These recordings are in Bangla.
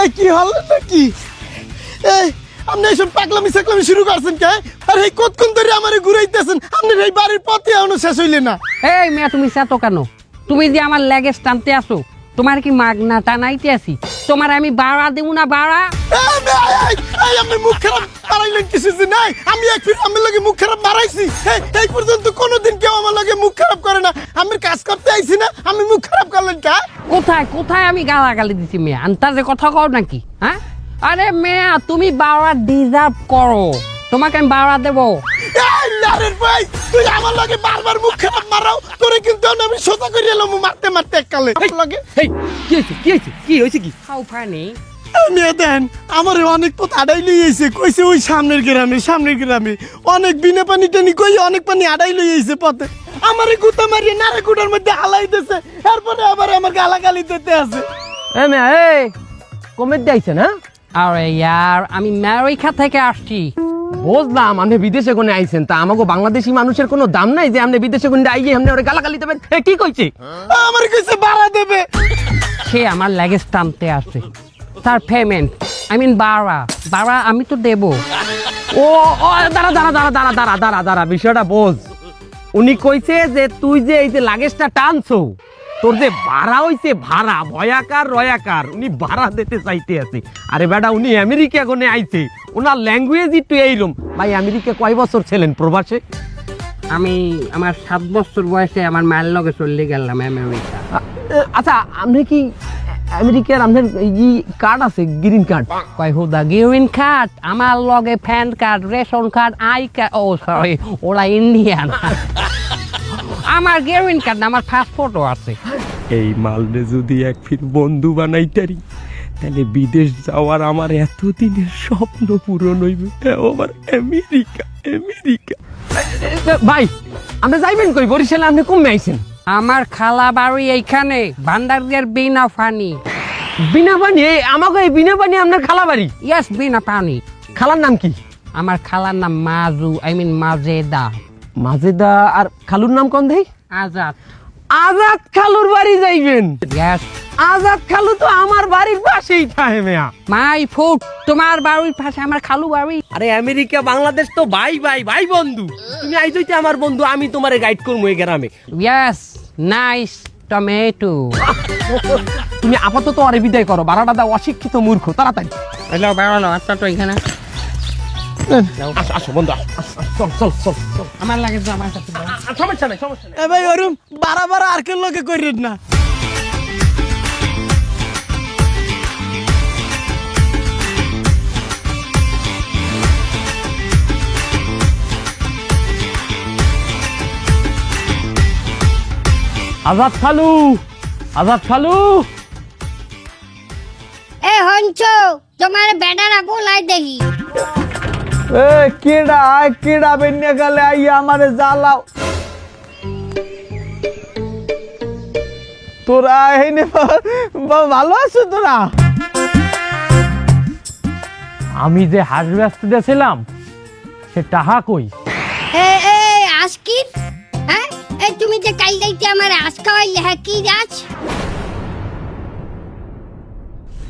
এই কি হলো নাকি? এই আপনি এইসব পাগলামি সাকলামি শুরু করছেন কে? আর এই কতক্ষণ ধরে আমারে ঘুরাইতেছেন? আপনার এই বাড়ির পথে এখনো শেষ হইলে না। এই মেয়া তুমি চেতো কেন? তুমি যে আমার লেগেজ টানতে আসো, তোমার কি মাগনা টানাইতে আসি? তোমার আমি বাড়া দেবো না বাড়া? আমি মুখ খারাপ মারাইলেন কিছু যে নাই? আমি এক ফির আমার লগে মুখ খারাপ মারাইছি? এই পর্যন্ত কোনোদিন কেউ আমার লগে মুখ খারাপ করে না। আমি কাজ করতে আইছি না, আমি মুখ খারাপ করলেন কা? কোথায় কোথায় আমি গালাগালি দিছি মেয়া? আন্তাজে কথা কও নাকি? হ্যাঁ, আরে মেয়া তুমি বাড়া ডিজার্ভ করো, তোমাকে আমি বাড়া দেবো। ভাই তুই আমার লগে বারবার মুখ খারাপ মারাও, তোরে কিন্তু আমি সোজা করে এলাম মারতে মারতে এককালে লগে। কি হয়েছে কি? হাউ ফানি দেন আমার অনেক পথ আড়াই লইছে, কইছে ওই সামনের গ্রামে অনেক বিনা পানি টানি কই অনেক পানি আড়াই লইছে পথে। আমারে গুতা মারিয়ে নারে গুটার মধ্যে হালাই দিতেছে, এরপরে আবার আমার গালাগালি দিতে আছে। এ মেয়া এই কমে দিয়েছেন? হ্যাঁ আরে ইয়ার আমি আমেরিকা থেকে আসছি। বুঝলাম আপনি বিদেশে কোনে আইছেন, তা আমাকে বাংলাদেশি মানুষের কোনো দাম নাই যে আপনি বিদেশে কোনে আইয়ে আপনি ওরে গালাগালি দেবেন? কি কইছে? আমার কইছে ভাড়া দেবে। সে আমার লেগেজ টানতে আসে, তার পেমেন্ট আই মিন বাড়া আমি তো দেবো। ও ও দাঁড়া বিষয়টা বোঝ। উনি কইছে যে তুই যে এই যে লাগেজটা টানছো, তোর যে ভাড়া হইছে ভাড়া ভয়াকার রয়াকার, উনি ভাড়া দিতে চাইতে আছে। আরে বেটা উনি আমেরিকা কোনে আইছে, ওনার ল্যাঙ্গুয়েজ একটু এইরকম। ভাই আমেরিকা কয় বছর ছিলেন প্রবাসে? আমি আমার 7 বছর বয়সে আমার মায়ের লগে চলে গেলাম আমেরিকা। আচ্ছা আপনি কি আমেরিকার আপনার এই কার্ড আছে, গ্রিন কার্ড? কয় হুদা গ্রিন কার্ড? আমার লগে PAN card, ration card, I card, oh sorry ওরা ইন্ডিয়ান। আমার গ্রিন কার্ড না, আমার পাসপোর্টও আছে। এই মালরে যদি এক ফির বন্ধু বানাইতারি, তাহলে বিদেশ যাওয়ার আমার এতদিনের স্বপ্ন পূরণ হইবে। আমার আমেরিকা। ভাই আপনি যাইবেন কই? বরিশালে আপনি কমে আইছেন? আমার খালা বাড়ি এইখানে, ভান্ডারদের বিনা পানি। বিনা পানি? আমাকে এই বিনা পানি আপনার খালা বাড়ি? ইয়েস, বিনা পানি। খালার নাম কি? আমার খালার নাম মাজু, আই মিন মাজেদা। মাজেদা। আর খালুর নাম কোন দেই? আজাদ। আজাদ খালুর বাড়ি যাইবেন? ইয়েস। আজাদ খালু তো আমার বাড়ির পাশেই থাকে মেয়া। মাই ফুট, তোমার বাড়ির পাশে আমার খালু বাড়ি। আরে আমেরিকা বাংলাদেশ তো ভাই বন্ধু। তুমি আইজইতে আমার বন্ধু, আমি তোমারে গাইড করবো এই গ্রামে। Yes, nice tomato. তুমি আপাতত আরে বিদায় করো, বারাটা দাও, অশিক্ষিত মূর্খ। তাড়াতাড়ি হ্যালো বেরোলো, আচ্ছা তো এখানে আসো বন্ধু, চল। আমার লাগে যে আমার কাছে সমস্যা নেই। এ ভাই ওরম বারবার আর কেন লগে কইরেন না। আজাদ খালু। এ হঞ্চো, তোমার বেটারা বলাই দেখি। এ কেডা বেন্যা গেলে আইয়া আমারে জ্বালাও। তোরা এনে ভালো আছো তোরা? আমি যে হাঁস ব্যস্ত ছিলাম, সে টাহা কই? এ আজকির, হ্যাঁ এ তুমি যে কাল যাইতে আমার আজ খাওয়াইলে, হ্যাঁ কি গাছ?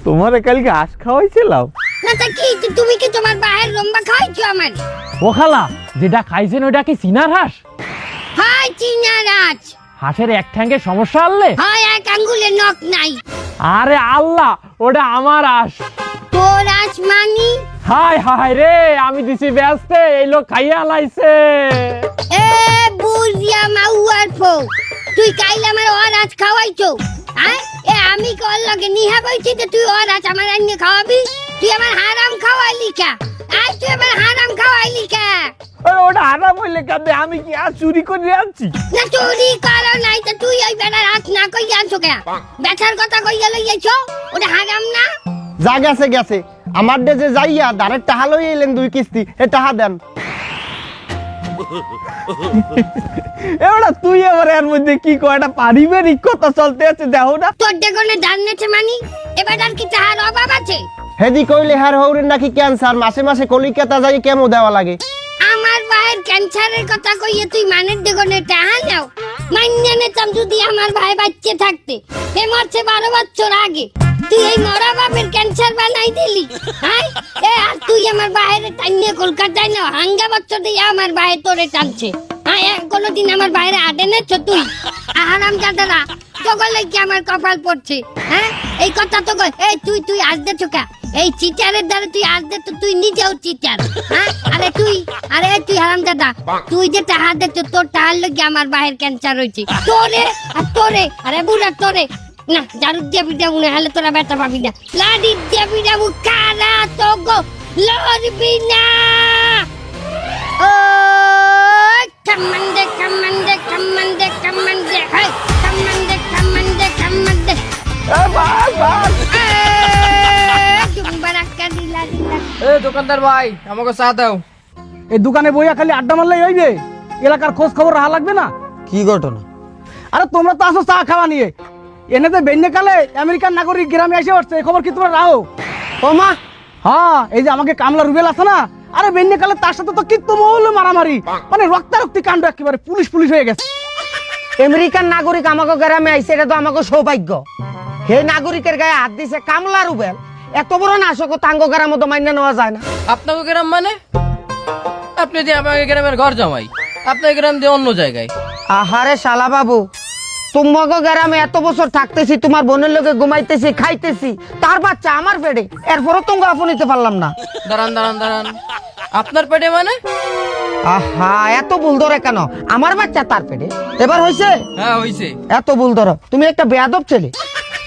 তোমারে কালকে হাঁস খাওয়াইছিলাম? না তা কি, তুমি কি তোমার বাহের লম্বা খাওয়াইছো আমার? ও খালা, যেটা খাইছেন ওটা কি চীনার হাঁস? হাই চিনা রাজ। হাঁসের এক ঠ্যাঙ্গে সমস্যা আনলে? হাই এক আঙ্গুলে নখ নাই। আরে আল্লাহ, ওটা আমার হাঁস। তোর আজ মানি? হাই রে, আমি দিছি ব্যস্ত, এই লোক খাইয়া লাইছে। এ বুঝিয়া মাউয়ার ফো, তুই কাইল আমার ওর আজ খাওয়াইছো? হ্যাঁ এ আমি কল লগে নিহা বইছি যে তুই ওর আজ আমার আনিয়ে খাওয়াবি? তুই আমার হারাম খাওয়াইলি কা? আজ তুই আমার হারাম খাওয়াইলি কা? আরে ওটা হারাম হইলে কাঁদে, আমি কি আর চুরি করে আনছি? না চুরি করো নাই তো তুই ওই বেটার হাত না কই আনছো কে? বেটার কথা কইয়া লইয়াছো, ওটা হারাম না? যা গেছে আমার দেশে যাইয়া ডাইরেক্ট টাহা লই এলেন 2 কিস্তি, এ টাহা দেন। এবারে তুই আবার এর মধ্যে কি কয়টা পারিবারিক কথা চলতে আছে দেখো না? তোর দেখনে জাননেছে মানি এ বেটার কি টাহার অভাব আছে? হেদি কইলে হার হৌরের নাকি ক্যান্সার, মাসে কলিকাতা যাই কেমো দেওয়া লাগে। আমার ভাইয়ের ক্যান্সারের কথা কইয়ে তুই মানের দেখনে টাহা নাও? মাইন্যা নেতাম যদি আমার ভাই বাচ্চা থাকতে, সে মরছে 12 বছর আগে। তুই এই মরা বাপের ক্যান্সার বানাই দিলি হ্যাঁ এ আর তুই আমার বাইরে টাইনে কলকাতায় না হাঙ্গা বছর দিয়ে আমার বাইরে তোরে টানছে হ্যাঁ কোনোদিন আমার বাইরে আডে নেছ তুই আহারাম জাদারা তোকে কি আমার কপাল পড়ছে হ্যাঁ এই কথা তো এই তুই আসতে চোখা এই চিটারের দ্বারা তুই আসতে তো তুই নিজেও চিটার হ্যাঁ আরে তুই হারাম দাদা তুই যে টাহা দেখছো তোর টাহার লোক আমার বাইরের ক্যান্সার হয়েছে তোরে আরে বুড়া তোরে না জারু দিয়ে পিটাবো না হলে তোরা ব্যথা পাবি না লাডি দিয়ে পিটাবো কারা তো গো লড়বি না ও কামান্ডে কামান্ডে কামান্ডে কামান্ডে হাই কামান্ডে কামান্ডে কামান্ডে জুম্বারাক্কা দিলা এ দোকানদার ভাই আমাকে চা দাও। এই দোকানে বইয়া খালি আড্ডা মারলেই হইবে, এলাকার খোঁজ খবর রাখা লাগবে না? কি ঘটনা? আরে তোমরা তো আসো চা খাওয়া নিয়ে, এনে তো বেন্যে কালে আমেরিকান নাগরিক গ্রামে এসে উঠছে, এই খবর কি তোমরা রাখো? ও মা, হ্যাঁ এই যে আমাকে কামলা রুবেল আছে না, আরে বেন্যে কালে তার সাথে তো কীর্ত মহল মারামারি, মানে রক্তারক্তি কাণ্ড, একেবারে পুলিশ হয়ে গেছে। আমেরিকান নাগরিক আমাকে গ্রামে আইছে, এটা তো আমাকে সৌভাগ্য। হে নাগরিকের গায়ে হাত দিছে কামলা রুবেল, এত বড় নাশক তাঙ্গ গ্রাম মতো মান্য নেওয়া যায় না। আপনাকে গ্রাম মানে আপনি যে আমাকে গ্রামের ঘর জামাই, আপনার গ্রাম দিয়ে অন্য জায়গায়। আহারে শালা বাবু, তোমাকে গ্রামে এত বছর থাকতেছি, তোমার বোনের লোকে ঘুমাইতেছি, খাইতেছি, তার বাচ্চা আমার পেটে, এরপরও তোমাকে আপনিতে পারলাম না। দাঁড়ান, আপনার পেটে মানে? আহা, এত ভুল ধরে কেন? আমার বাচ্চা তার পেটে, এবার হয়েছে? হ্যাঁ হয়েছে। এত ভুল ধরো, তুমি একটা বেয়াদব ছেলে।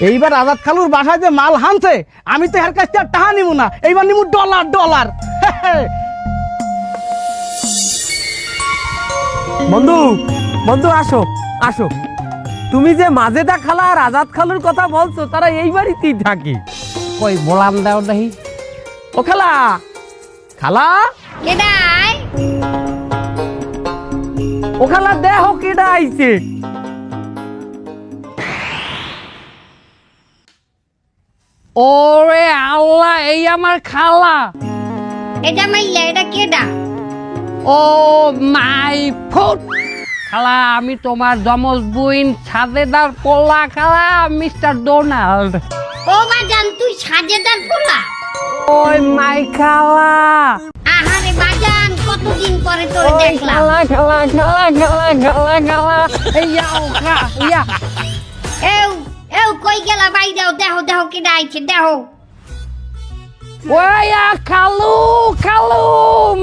এইবার আজাদ খালুর বাসায় যে মাল হানছে, আমি তো এর কাছ থেকে টাকা নিবো না, এইবার নিবো ডলার। বন্ধু আসো। তুমি যে মাজেদা খালা আর আজাদ খালুর কথা বলছো, তারা এই বাড়িতেই থাকে। কই বলাম দাও দেখি। ও খালা কেডাই ও খালা দেহ কেডা আইছে। ওরে আল্লাহ, এই আমার খালা। এটা মাইলা এটা কেডা ও মাই ফুট। খালা, আমি তোমার যমজ বুইন সাজেদার পোলা খালা, মিস্টার ডোনাল্ড। ও বাজান তুই সাজেদার পোলা? ওই মাই খালা। আহারে বাজান কতদিন পরে তোর ওই দেখলাম। খালা। এই যাও খা, ইয়া। এও কই গেলা বাই দেহ কেডা আইছে দেহ। ওই খালু,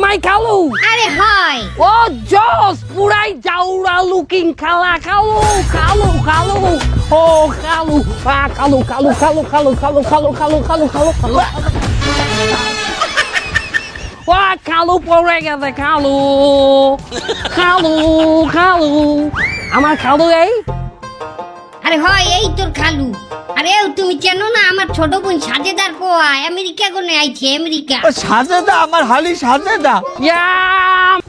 মাই খালু। আরে হয় ও জস পুরাই জাউরা লুকিং খালা, খালু। ও খালু, খালু। ও খালু পড়ে গেছে, খালু। আমার খালু এই। আরে হয় এই তোর খালু। আরে তুমি চেনো না আমার ছোট বোন সাজেদার পোয়া আমেরিকা কোনে আইছে, আমেরিকা। সাজেদা আমার হালি সাজেদা। ইয়া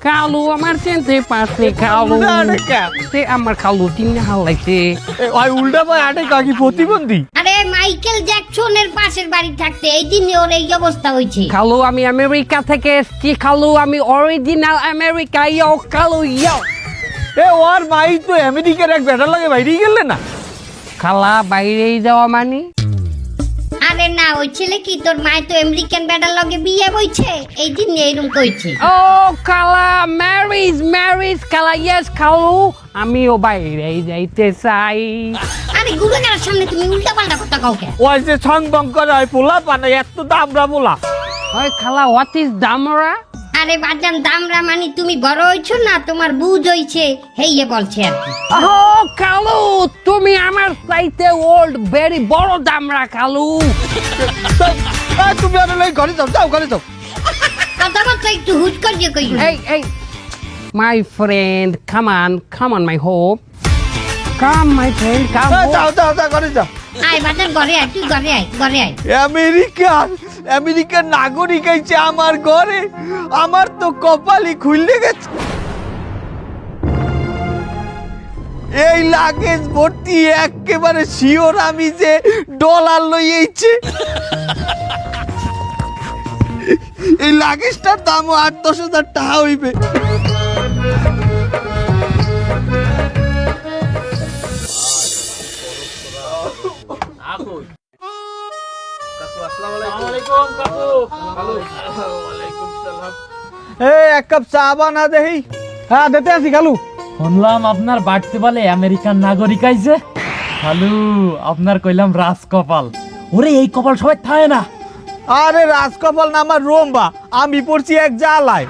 খালু আমার চিনতে পারছে, খালু। সে আমার খালু চিনে হালাইছে। ওই উল্টা পায় আটে কাকি প্রতিবন্ধী। আরে মাইকেল জ্যাকসনের পাশের বাড়ি থাকতে এই দিন ওর এই অবস্থা হয়েছে। খালু আমি আমেরিকা থেকে এসছি, খালু আমি অরিজিনাল আমেরিকা। ইয়ো খালু ইয়ো। ওর মাই তো আমেরিকার এক বেটার লাগে বাইরে গেলে না। খালা বাইরেই যাওয়া মানে? আরে না, ওই ছেলে কি তোর মায়ের তো আমেরিকান বেটার লগে বিয়ে বইছে, এই দিন এইরকম কইছে। ও খালা, ম্যারিজ খালা। ইয়েস খালু, আমিও বাইরেই যাইতে চাই। আরে গুরুগার সামনে তুমি উল্টা পাল্টা কথা কও কেন? ওই যে ছং করে ওই পোলা পানে এত দামরা পোলা। ওই খালা, হোয়াট ইজ দামরা? আরে বাজান দামরা মানে তুমি বড় হইছো না, তোমার বুঝ হইছে, হেইয়ে বলছে আর কি। ও খালু, তুমি আমার চাইতে ওল্ড, ভেরি বড় দামরা খালু। তুমি আরে ঘরে যাও ঘরে যাও। কথাবার্তা একটু হুট করে কই। এই my friend, come on my hope, come my friend, come. যাও ঘরে যাও। আয় বাজান ঘরে আয়, তুই ঘরে আয়। আমেরিকার নাগরিক আইছে আমার ঘরে, আমার তো কপালই খুললে গেছে। এই লাগেজ ভর্তি একেবারে শিওর আমি যে ডলার লইয়েছে। এই লাগেজটার দামও 8-10 হাজার টাকা হইবে। এই এক কাপ চা বানা দেহি। হ্যাঁ দিতে আছি খালু। শুনলাম আপনার বাড়তে বলে আমেরিকান নাগরিক আইছে। খালু আপনার কইলাম রাজকপাল। ওরে এই কপাল সবাই থাকে না। আরে রাজকপাল না, আমার রোম্বা, আমি পড়ছি এক জ্বালায়।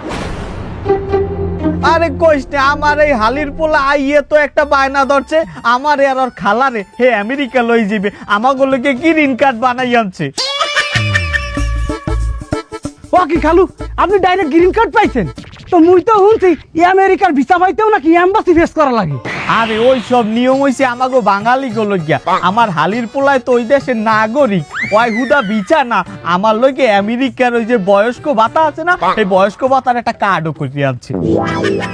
আরে কইস না, আমার এই হালির পোলা আইয়ে তো একটা বায়না ধরছে, আমার আর ওর খালারে হে আমেরিকা লই যাবে, আমাগুলোকে গ্রিন কার্ড বানাই আনছে। ও কি খালু, আপনি ডাইরেক্ট গ্রিন কার্ড পাইছেন? তো মুই তো শুনছি আমেরিকার ভিসা পাইতেও নাকি এম্বাসি ফেস করা লাগে। আরে ওই সব নিয়ম হইছে আমাগো বাঙালি গুলো গিয়া, আমার হালির পোলায় তো ওই দেশের নাগরিক, ওই হুদা বিচা না, আমার লইকে আমেরিকার ওই যে বয়স্ক ভাতা আছে না, এই বয়স্ক ভাতার একটা কার্ডও করে আনছে।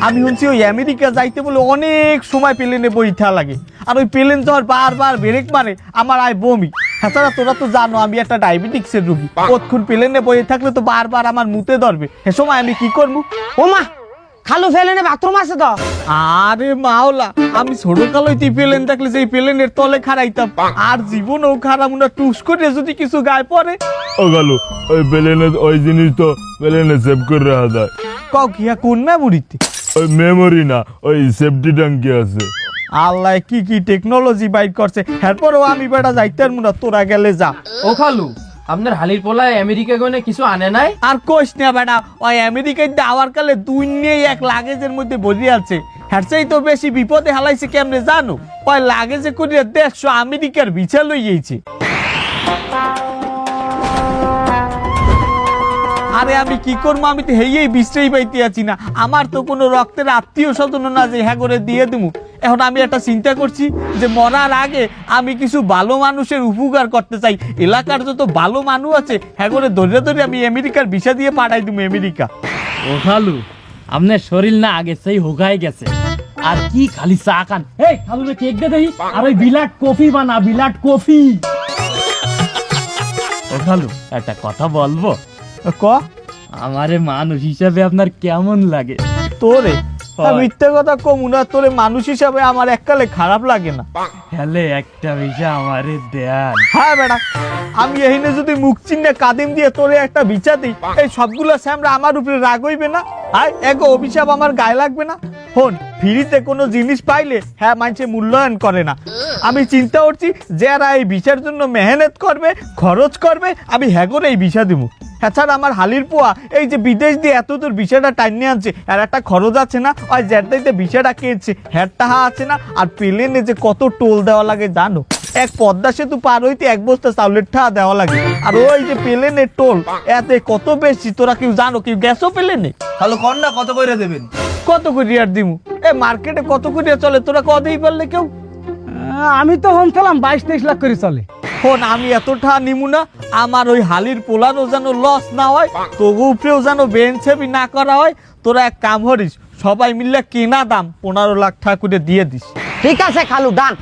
আমি শুনছি ওই আমেরিকা যাইতে বলে অনেক সময় প্লেনে বইঠা লাগে, আর ওই প্লেন যাওয়ার বারবার ব্রেক মারে, আমার আয় বমি। হ্যাঁ তোরা তো জানো আমি একটা ডায়াবেটিক্সের রোগী, কতক্ষণ প্লেনে বইয়ে থাকলে তো বারবার আমার মুতে ধরবে, সে সময় আমি কি করবো? ও মা, খালু ফেলেনে বাথরুম আছে তো? আরে মাওলা, আমি ছোট কালইতে প্লেন থাকলে যে প্লেনের তলে খাড়াইতাম, আর জীবনও খারাপ না, টুস করে যদি কিছু গায়ে পড়ে। ও গেল ওই প্লেনে ওই জিনিস তো প্লেনে সেভ করে রাখা যায়। কাউ কি কোন মেমোরিতে? ওই মেমোরি না, ওই সেফটি ট্যাঙ্কি আছে। আল্লাহ কি কি টেকনোলজি বাইর করছে, এরপরও আমি বেটা যাইতে পারবো না, তোরা গেলে যা। ও খালু, আপনার হালির পোলায় আমেরিকা গনে কিছু আনে নাই? আর কোশ না বেটা, ওই আমেরিকায় যাওয়ার কালে দুই নিয়ে এক লাগেজের মধ্যে বসে আছে, হ্যাঁ তো বেশি বিপদে হালাইছে কেমনে জানো? ওই লাগেজে করে 150 আমেরিকার ভিসা লইয়েছে। আরে আমি কি করবো, আমি তো হেয়েই বিশ্রেই পাইতে আছি না, আমার তো কোনো রক্তের আত্মীয় স্বজন না যে হ্যাঁ করে দিয়ে দেবো। এখন আমি একটা চিন্তা করছি যে মরার আগে আমি কিছু ভালো মানুষের উপকার করতে চাই, এলাকার যত ভালো মানুষ আছে হ্যাঁ করে ধরে ধরে আমি আমেরিকার ভিসা দিয়ে পাঠাই দেবো আমেরিকা। ও খালু, আপনার শরীর না আগে সেই হোগাই গেছে, আর কি খালি চা খান। এই খালু রে কেক দে দেই, আর ওই বিলাট কফি বানা, বিলাট কফি। ও খালু, একটা কথা বলবো? ক আমারে মানুষ হিসাবে আপনার কেমন লাগে? তোরে মিথ্যে কথা কমু না, তোরে মানুষ হিসাবে আমার এককালে খারাপ লাগে না। হেলে একটা বিষয় আমারে দেন। হ্যাঁ বেটা, আমি এখানে যদি মুখ চিহ্নে কাদিম দিয়ে তোরে একটা বিচার দিই, এই সবগুলো স্যামরা আমার উপরে রাগ হইবে না? আয় এক অভিশাপ আমার গায়ে লাগবে না? হন, ফ্রিতে কোনো জিনিস পাইলে হ্যাঁ মানুষে মূল্যায়ন করে না। আমি চিন্তা করছি যারা এই ভিসার জন্য মেহনত করবে, খরচ করবে, আমি হ্যাঁ করে এই ভিসা দিব। এছাড়া আমার হালির পোয়া এই যে বিদেশ দিয়ে এত দূর ভিসাটা টাইনে আনছে, আর একটা খরচ আছে না, ওই যেটাইতে ভিসাটা কিনছে হ্যাঁ টাহা আছে না, আর প্লেনে যে কত টোল দেওয়া লাগে জানো? এক পদ্মা সেতু পার হইতে 1 বস্তা চাউলের টাকা দেওয়া লাগে, আর ওই যে প্লেনের টোল এতে কত বেশি, তোরা কেউ জানো? কেউ গেছো প্লেনে? তাহলে কন না কত করে দেবেন? কত করে আর দিমু? এ মার্কেটে কত করে চলে, তোরা কতই পারলে কেউ? আমি তো শুনছিলাম 22-23 লাখ করে চলে। হন, আমি এতটা নিমু না, আমার ওই হালির পোলারও যেন লস না হয়, তবু উপরেও যেন বেঞ্চেবি না করা হয়। তোরা এক কাম করিস, সবাই মিললে কেনা দাম 15 লাখ টাকা করে দিয়ে দিস। ঠিক আছে খালু, ডান।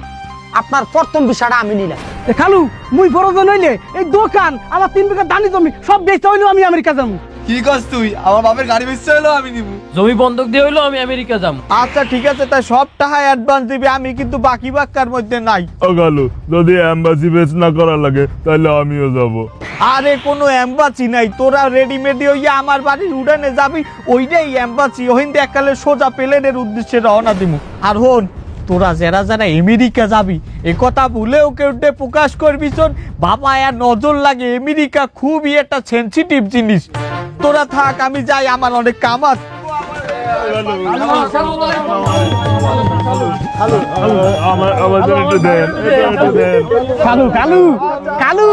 আপনার প্রথম বিষয়টা আমি নিলাম। খালু, মুই প্রয়োজন হইলে এই দোকান, আমার 3 বিঘা ধানি জমি সব বেচতে হইলেও আমি আমেরিকা যাবো। কি কস তুই? আমার বাপের গাড়ি বেচতে হলো আমি নিব। জমি বন্ধক দিয়ে হইলো আমি আমেরিকা যাম। আচ্ছা ঠিক আছে, তাই সব টাকা অ্যাডভান্স দিবি, আমি কিন্তু বাকি বাক্কার মধ্যে নাই। ও গেল যদি এম্বাসি বেচ না করা লাগে তাহলে আমিও যাব। আরে কোনো এম্বাসি নাই, তোরা রেডিমেড হইয়া আমার বাড়ির উড়ানে যাবি, ওইটাই এম্বাসি। ওহিন এককালে সোজা প্লেনের উদ্দেশ্যে রওনা দিমু। আর হন, তোরা যারা যারা আমেরিকা যাবি এ কথা ভুলেও কেউ প্রকাশ করবি শোন, বাবা আর নজর লাগে, আমেরিকা খুবই একটা সেনসিটিভ জিনিস। তোরা থাক, আমি যাই, আমার অনেক কাম আছে। আমাদের একটু দেন, একটু দেন। কালু কালু কালু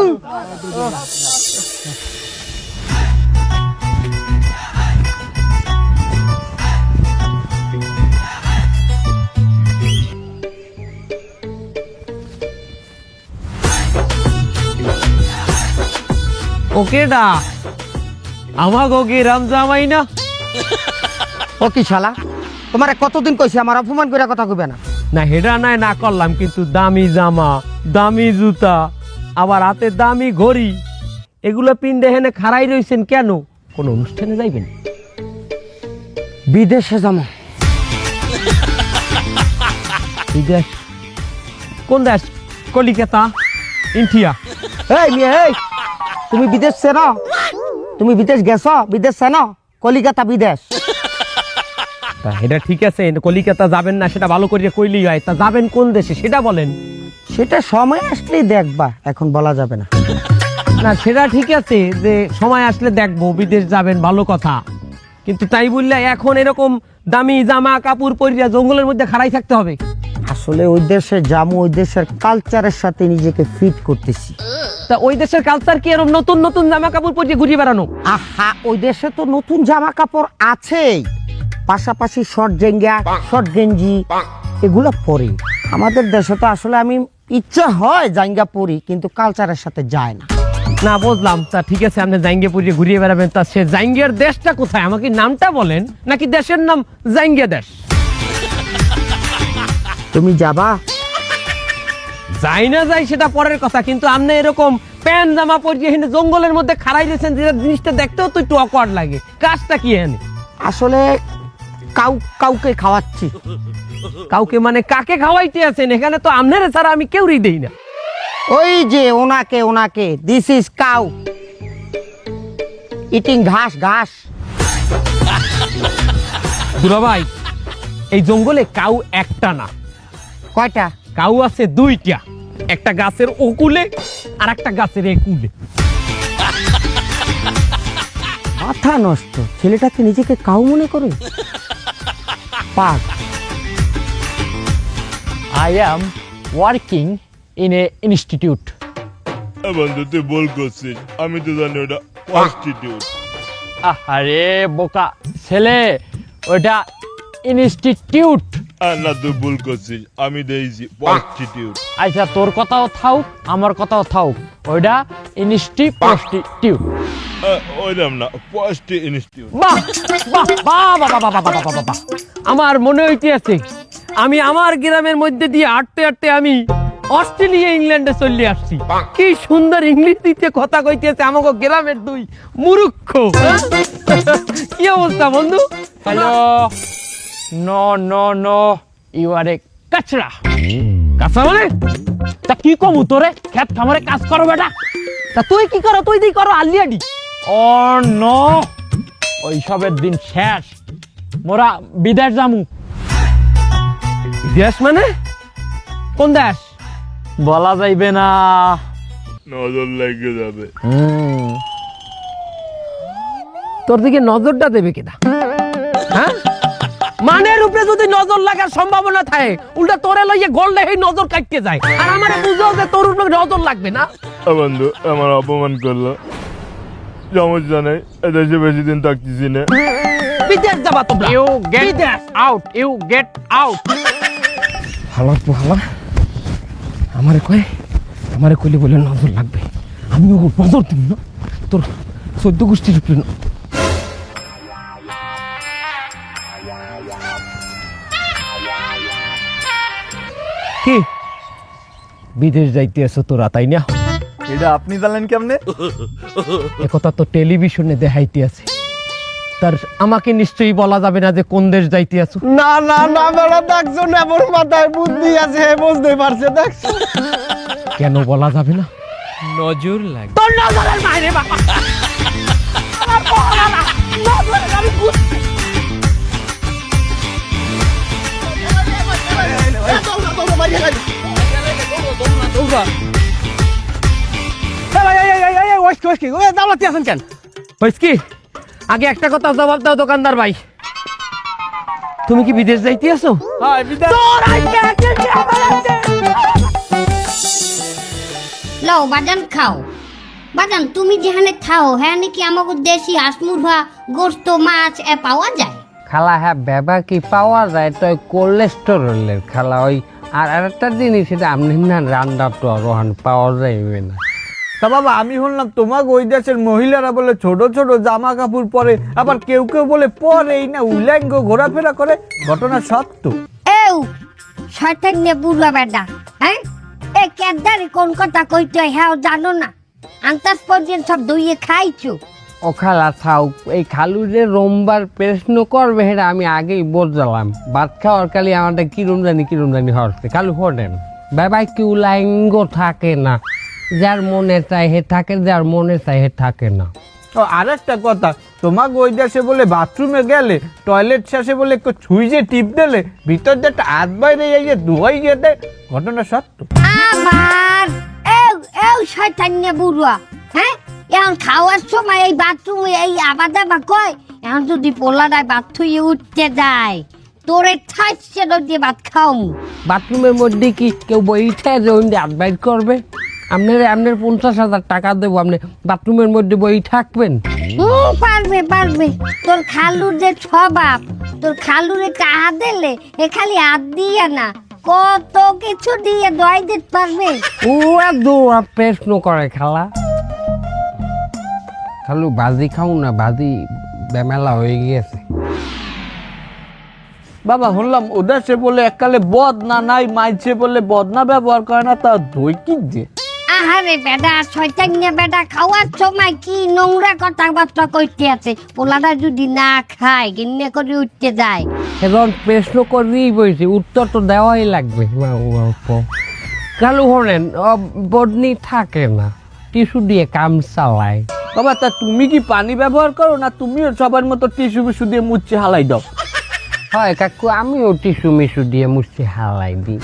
ওকেডা আমাগো কি রামজামাই না? ও কি শালা, তোমারে কতদিন কইছি আমার অপমান করে কথা কইবে না? না হেডা নাই না করলাম, কিন্তু দামি জামা, দামি জুতা, আবার হাতে দামি ঘড়ি, এগুলো পিন্দে হেনে খাড়াই রইছেন কেন? কোন অনুষ্ঠানে যাইবেন? বিদেশে যাবো। বিদেশ? কোন দেশ? কলিকাতা? ইন্ডিয়া? এই মেয়ে, এই তুমি বিদেশ চেনো? তুমি বিদেশ গেছো? বিদেশ চেনো? কলিকাতা বিদেশ। তা এটা ঠিক আছে, কলিকাতা যাবেন না সেটা ভালো করে কইলেই হয়। তা যাবেন কোন দেশে সেটা বলেন। সেটা সময় আসলেই দেখবা, এখন বলা যাবে না। না সেটা ঠিক আছে যে সময় আসলে দেখবো, বিদেশ যাবেন ভালো কথা, কিন্তু তাই বললে এখন এরকম দামি জামা কাপড় পরিয়া জঙ্গলের মধ্যে খাড়াই থাকতে হবে? আসলে ওই দেশে যাবো, ওই দেশের কালচারের সাথে নিজেকে ফিট করতেছি। তা ওই দেশের কালচার কি এরকম নতুন নতুন জামা কাপড় পরিয়ে ঘুরিয়ে বেড়ানো? আহা, ওই দেশে তো নতুন জামা কাপড় আছেই, পাশাপাশি শর্ট জেঙ্গা, শর্ট গেঞ্জি এগুলো পরি। আমাদের দেশে তো আসলে আমি ইচ্ছা হয় জাঙ্গা পরি, কিন্তু কালচারের সাথে যায় না। না বুঝলাম। তা ঠিক আছে, আপনি জাইঙ্গে পরিয়ে ঘুরিয়ে বেড়াবেন। তা সে জাইঙ্গের দেশটা কোথায় আমাকে নামটা বলেন, নাকি দেশের নাম জাইঙ্গে দেশ? তুমি যাবা? যাই না যাই সেটা পরের কথা, কিন্তু আপনি এরকম প্যান্ট জামা পরিয়ে এখানে জঙ্গলের মধ্যে খাড়াই দিয়েছেন, যে জিনিসটা দেখতেও তো একটু অকওয়ার্ড লাগে। কাজটা কি এখানে? আসলে কাউকে খাওয়াচ্ছি। কাউকে মানে কাকে খাওয়াইতে আছেন? এখানে তো আপনারা ছাড়া আমি কেউই দেই না। ওই যে ওনাকে দিস ইজ কাউ ইটিং ঘাস। দুলা ভাই, এই জঙ্গলে কাউ একটা না, কয়টা? কাউ আছে দুইটা, একটা গাছের ওকুলে আর একটা গাছের একুলে। মাথা নষ্ট, ছেলেটাকে নিজেকে কাউ মনে করে পাক। I am working in a institute. বন্ধু তুই বল করছিস, আমি তো জানি ওটা প্রস্টিটিউট। আরে বোকা ছেলে, ওটা ইনস্টিটিউট। আর না তুই ভুল করছিস, আমি দিয়েছি প্রস্টিটিউট। আচ্ছা তোর কথাও থাক, আমার কথাও থাক, ওইটা প্রস্টিটিউট। ওইরকম না, প্রস্টি ইনস্টিটিউট। বাহ বাহ বাহ বাহ বাহ বাহ বাহ বাহ বাহ। আমার মনে হইতে আছে আমি আমার গ্রামের মধ্যে দিয়ে হাঁটতে হাঁটতে আমি অস্ট্রেলিয়া ইংল্যান্ডে চলে আসছি। কি সুন্দর ইংরেজিতে কথা কইতেছে আমাকে গ্রামের দুই মূর্খ। কি অবস্থা বন্ধু? Hello, no no no, you are a কাচরা। কাঁচা মানে? তা কি কমু তোরে, খেত খামারে কাজ করো বেটা। তা তুই কি করো? তুই দি করো আলিয়াডি। ও নো, ওইসবের দিন শেষ, মোরা বিদেশ যামু। দেশ মানে কোন দেশ? বলা যাইবে না। নজর লেগে যাবে। তোর দিকে নজরটা দেবে কেডা? হ্যাঁ, মানের উপরে যদি নজর লাগার সম্ভাবনা থাকে, উল্টা তোরে লইয়ে গোল্ডে এই নজর কাটতে যায়, আর আমারে বুঝো যে তোর উপরে নজর লাগবে না। বন্ধু আমার অপমান করলো, সমস্যা নেই, এদেশে বেশি দিন থাকতেছি না। বিদেশ যাবা তোমরা? You get out, you get out. হালা পোহালা আমারে কইলে বলে নজর লাগবে, আমিও নজর দিব না তোর 14 গোষ্ঠীর উপরে। কি বিদেশ যাইতে আছো তোরা, তাই না? এটা আপনি জানলেন কেমনে? একথা তো টেলিভিশনে দেখাইতে আছে, তার আমাকে নিশ্চয়ই বলা যাবে না যে কোন দেশ যাইতে আছো। না না না বেড়া, দেখছো না মোর মাথায় বুদ্ধি আছে, বুঝতে পারছে, দেখছো? কেন বলা যাবে না? নজর লাগে। তোর নজরের বাইরে বাবা। আমার পোহালা না, নজরের আমি বুঝছি। আগে একটা কথা জবাব দাও দোকানদার ভাই, তুমি কি বিদেশ যাইতে আছো? হ্যাঁ বিদেশ। লও বাদাম খাও। বাদাম তুমি যেখানে খাও হ্যাঁ নাকি আমাকে দেশি হাঁস মুরগা গোস্ত মাছ পাওয়া যায়? খালা হ্যাঁ ব্যাপার কি পাওয়া যায় তো কোলেস্টেরলের খালা। ওই আর একটা জিনিস, সেটা আপনি না রান্না তো রোহান পাওয়া যাইবে না। তা বাবা আমি শুনলাম তোমাকে ওই দেশের মহিলারা বলে ছোট ছোট জামা কাপড় পরে, আবার কেউ কেউ বলে পরেই না, উল্যাঙ্গ ঘোরাফেরা করে, ঘটনা সত্য? এও শয়তান নে বুড়া বেটা, হ্যাঁ এ কেদারে কোন কথা কইতে হ্যাঁ জানো না? আন্তাজ পর্যন্ত সব দইয়ে খাইছো। ও খালা থাও, এই খালু যে রোমবার প্রশ্ন করবে সেটা আমি আগেই বুঝলাম। ভাত খাওয়ার কালি আমাদের কিরম জানি হচ্ছে। খালু ফোটেন বাবাই কি উলাঙ্গ থাকে না, যার মনে চাই হে থাকে, যার মনে চাই হে থাকে না। ও আরেকটা কথা, তোমাকে ওই দেশে বলে বাথরুমে গেলে টয়লেট শেষে বলে একটু ছুঁইজে টিপ দিলে ভিতর দিয়ে একটা হাত বাইরে যাইয়ে ধোয়াই যেতে, ঘটনা সত্য। আবার এও শয়তান্যে বুড়ুয়া, হ্যাঁ এখন খাওয়ার সময় এই বাথরুমে এই আবাদা বা কয়, এখন যদি পোলাটায় বাথরুমে উঠতে যায় তোরে ঠাইছে দিয়ে ভাত খাও। বাথরুমের মধ্যে কি কেউ বইঠে যে ওই অ্যাডভাইস করবে? আপনার 50,000 টাকা দেবো, আপনি বাথরুমের মধ্যে বই থাকবেন? পারবে পারবে, তোর খালুর যে স্বভাব, তোর খালুরে টাহা দিলে এ খালি হাত দিয়ে না কত কিছু দিয়ে দোয়াই দিতে পারবে। ওরা দৌড়া প্রশ্ন করে খালা। খালু বাজি খাও না, বাজি বেমেলা হয়ে গিয়েছে। বাবা শুনলাম ওদের সে বলে এককালে বদনা নাই, মাইছে বলে বদনা ব্যবহার করে না, তা দই কি দিয়ে? আহারে বেটা শয়তান্যে বেটা, খাওয়ার সময় কি নোংরা কথাবার্তা কইতে আছে। পোলাটা যদি না খায় কিনে করে উঠতে যায়। এখন প্রশ্ন করেই বলছি, উত্তর তো দেওয়াই লাগবে। কালু হলেন বদনি থাকে না, টিস্যু দিয়ে কাম চালায়। বাবা তা তুমি কি পানি ব্যবহার করো না তুমিও সবার মতো টিস্যু মিশু দিয়ে মুচ্ছে হালাই দাও? হয় কাকু, আমিও টিস্যু মিশু দিয়ে মুছে হালাই দিই।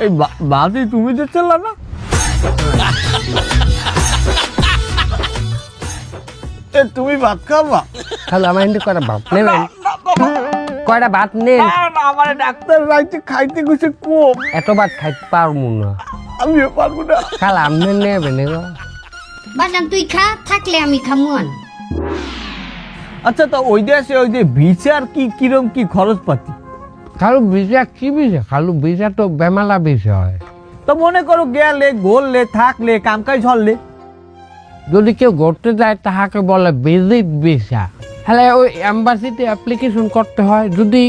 এই বাদি তুমি দিচ্ছিল না? তুমি ভাত খাবা? খালু আমার হিন্দু কয়টা ভাত নেবেন? কয়টা ভাত নেন? আমার ডাক্তার রাইতে খাইতে গেছে কম, এত ভাত খাইতে পারবো না। আমিও পারবো না। খালা আপনি নেবেন এগুলো? বাজান তুই খা, থাকলে আমি খামুয়ান। আচ্ছা তো ওই দেশে ওই যে ভিসার কি কিরম কি খরচ পাতি? খালু ভিসা কি ভিসা? খালু ভিসা তো বেমালা ভিসা হয়। তো মনে করো গেলে ঘুরলে থাকলে কামকাজ হলে, যদি কেউ ঘুরতে যায় তাহাকে বলে ভিজিট ভিসা। হ্যাঁ ওই এম্বাসিতে অ্যাপ্লিকেশন করতে হয়। যদি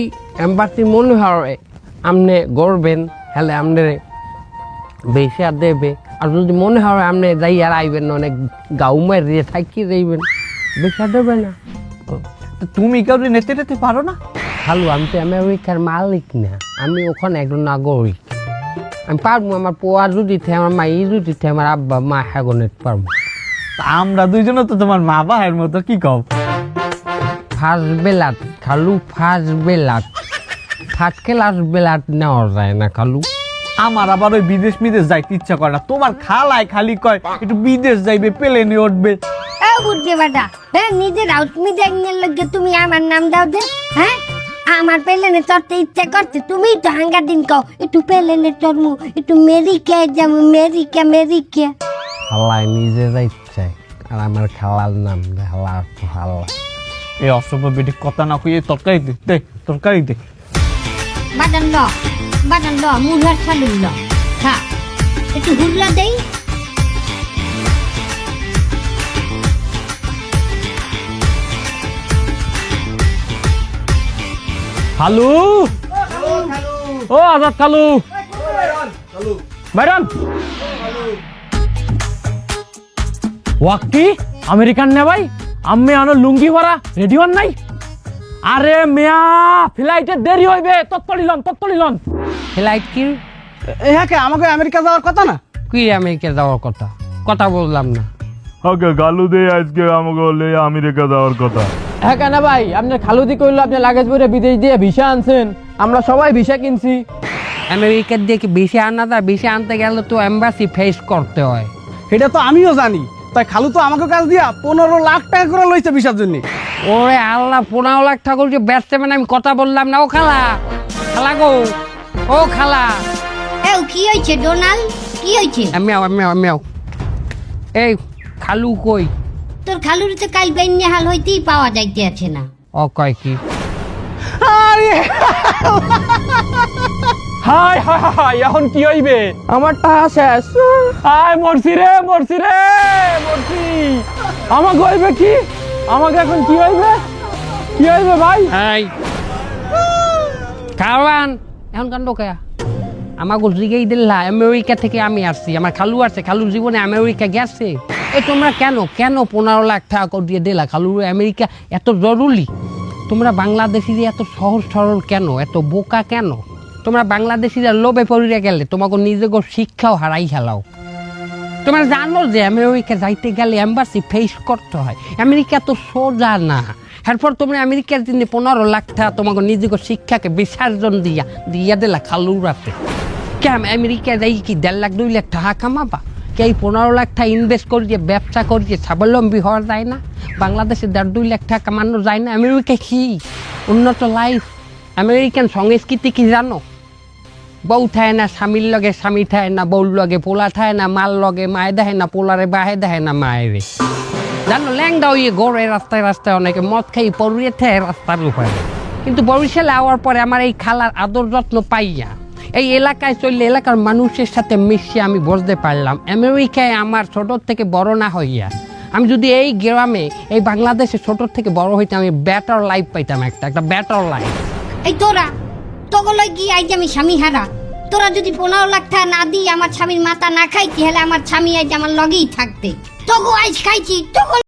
এম্বাসি মনে হয় আপনি গড়বেন, হ্যাঁ আপনি ভিসা দেবে। আর যদি মনে হয় আপনি যাই আর আইবেন অনেক গাউ মারিয়ে থাকি যাইবেন, ভিসা দেবে না। তো তুমি কাউকে নেতে টেতে পারো না? খালু আমি তো আমেরিকার মালিক না, আমি ওখানে একজন নাগরিক। আমি পারবো, আমার পোয়া যদি থাকে, আমার মাই যদি থাকে, আমার আব্বা মা হ্যাগনে পারবো। তা আমরা দুইজনও তো তোমার মা বাহের মতো, কি কও? ফার্স্ট বেলাট খালু, ফার্স্ট বেলাট, থার্ড ক্লাস বেলাট নেওয়া যায় না খালু। আমার আবার ওই বিদেশ যাইতে ইচ্ছা করে না। তোমার খালায় খালি কয় একটু বিদেশ যাইবে, প্লেনে উঠবে। বুঝতে বেটা, হ্যাঁ নিজের আউটমি দেখনের লগে তুমি আমার নাম দাও দে। হ্যাঁ আমার পেলেনে চড়তে ইচ্ছা করছে, তুমি তো হাঙ্গা দিন কও একটু পেলেনে চড়মু, একটু মেরিকায় যাবো, মেরিকা মেরিকা। খালায় নিজে যাইতে আর আমার খালার নাম খালা খালা। এই অসভ্য বেটি কথা না কইয়ে তরকারি দে, দে তরকারি দে। বাদান ল মুহার ছালুন ল, খা একটু হুল্লা দেই। খালু, ও আজাদ খালু, বাইরন ওয়াক্কি আমেরিকান নে ভাই, আমি আনো লুঙ্গি ভরা রেডি হন নাই? আরে মিয়া ফ্লাইটের দেরি হইবে, তত্তলি লন। ফ্লাইট কি? হ্যাঁ আমাকে আমেরিকা যাওয়ার কথা না? কি আমেরিকা যাওয়ার কথা? কথা বললাম না। ওকে গালু দে আজকে আমাকে বলে আমেরিকা যাওয়ার কথা। হ্যাঁ কেন ভাই, আপনার খালুদি কইলো আপনি লাগেজ বইরে বিদেশ দিয়ে ভিসা আনছেন, আমরা সবাই ভিসা কিনছি। আমেরিকার দিয়ে কি ভিসা আনা যায়? ভিসা আনতে গেলে তো এম্বাসি ফেস করতে হয়। এটা তো আমিও জানি, তাই খালু তো আমাকে কাজ দিয়া 15 লাখ টাকা করে লইছে ভিসার জন্য। ওরে আল্লাহ, 15 লাখ ঠাকুর যে ব্যস্ত, মানে আমি কথা বললাম না। ও খালা, খালা গো, ও খালা। কি হয়েছে ডোনাল্ড, কি হয়েছে? আমিও এই খালু কই? তোর খালুর তো কাল বেন্যা হাল হইতেই পাওয়া যাইতে আছে না। ও কয় কি? হাই হাই হাই, এখন কি হইবে? আমার টাকা শেষ। হাই মরছি আমাকে হইবে কি? আমাকে এখন কি হইবে ভাই? এই কারণ এখন কান্ড কে? আমাকে জিগেই দিল্লা আমেরিকা থেকে আমি আসছি, আমার খালু আসছে, খালুর জীবনে আমেরিকা গেছে। এই তোমরা কেন 15 লাখ টাকা করে দিয়ে দিলা খালুর? আমেরিকা এত জরুরি? তোমরা বাংলাদেশি এত সহজ সরল কেন, এত বোকা কেন? তোমরা বাংলাদেশিরা লোভে পড়িয়া গেলে তোমাকে নিজেকে শিক্ষাও হারাই খেলাও। তোমরা জানো যে আমেরিকা যাইতে গেলে এম্বাসি ফেস করতে হয়, আমেরিকা তো সোজা না। এরপর তোমরা আমেরিকার দিনে 15 লাখ টাকা তোমাকে নিজেকে শিক্ষাকে বিসর্জন দিয়া দিলা খালুরাতে। কেন আমেরিকা যাই কি 1.5 লাখ 2 লাখ টাকা কামাবা? কে 15 লাখ টাকা ইনভেস্ট করিয়ে ব্যবসা করিয়ে স্বাবলম্বী হওয়া যায় না? বাংলাদেশে 1.5-2 লাখ টাকা কামানো যায় না? আমেরিকা কি উন্নত লাইফ? আমেরিকান সংস্কৃতি কি জানো? বউ থায় না স্বামীর লগে, স্বামী থায় না বউর লগে, পোলা থায় না মাল লগে, মায়ে দেয় না পোলারে, বাহে দেয় না মায়েরে। জানো ল্যাংদা হইয়ে গড়ে রাস্তায় রাস্তায় অনেকে মদ খাই পড়িয়ে থায় রাস্তার উপরে। কিন্তু বরিশালে আওয়ার পরে আমার এই খালার আদর যত্ন পাইয়া এই এলাকায় চললে এলাকার মানুষের সাথে মিশিয়ে আমি বুঝতে পারলাম আমেরিকায় আমার ছোট থেকে বড় না হইয়া আমি যদি এই গ্রামে এই বাংলাদেশে ছোট থেকে বড় হইতাম, আমি বেটার লাইফ পাইতাম, একটা বেটার লাইফ। এই তোরা তোগুলোই কি আজ আমি স্বামী হারা? তোরা যদি 15 লাখ টাকা না দিই আমার স্বামীর মাথা না খাইতি, হলে আমার স্বামী আজ আমার লগেই থাকতে। তোগো আজ খাইছি তোগো